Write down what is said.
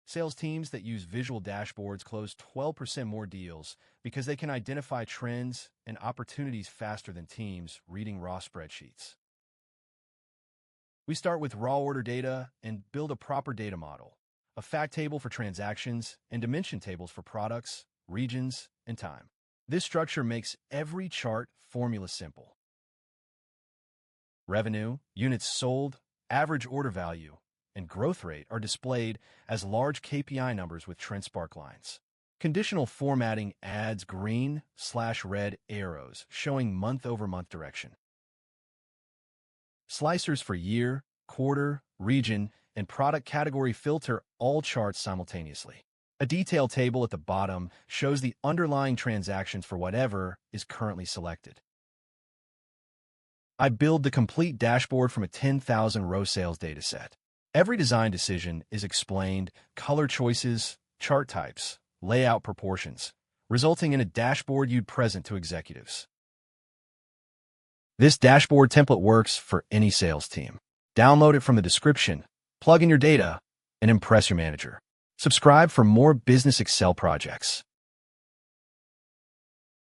Sales teams that use visual dashboards close 12% more deals because they can identify trends and opportunities faster than teams reading raw spreadsheets. We start with raw order data and build a proper data model, a fact table for transactions and dimension tables for products, regions, and time. This structure makes every chart formula simple. Revenue, units sold, average order value, and growth rate are displayed as large KPI numbers with trend spark lines. Conditional formatting adds green/red arrows showing month-over-month direction. Slicers for year, quarter, region, and product category filter all charts simultaneously. A detailed table at the bottom shows the underlying transactions for whatever is currently selected. I build the complete dashboard from a 10,000-row sales dataset. Every design decision is explained, color choices, chart types, layout proportions, resulting in a dashboard you'd present to executives. This dashboard template works for any sales team. Download it from the description, plug in your data, and impress your manager. Subscribe for more business Excel projects.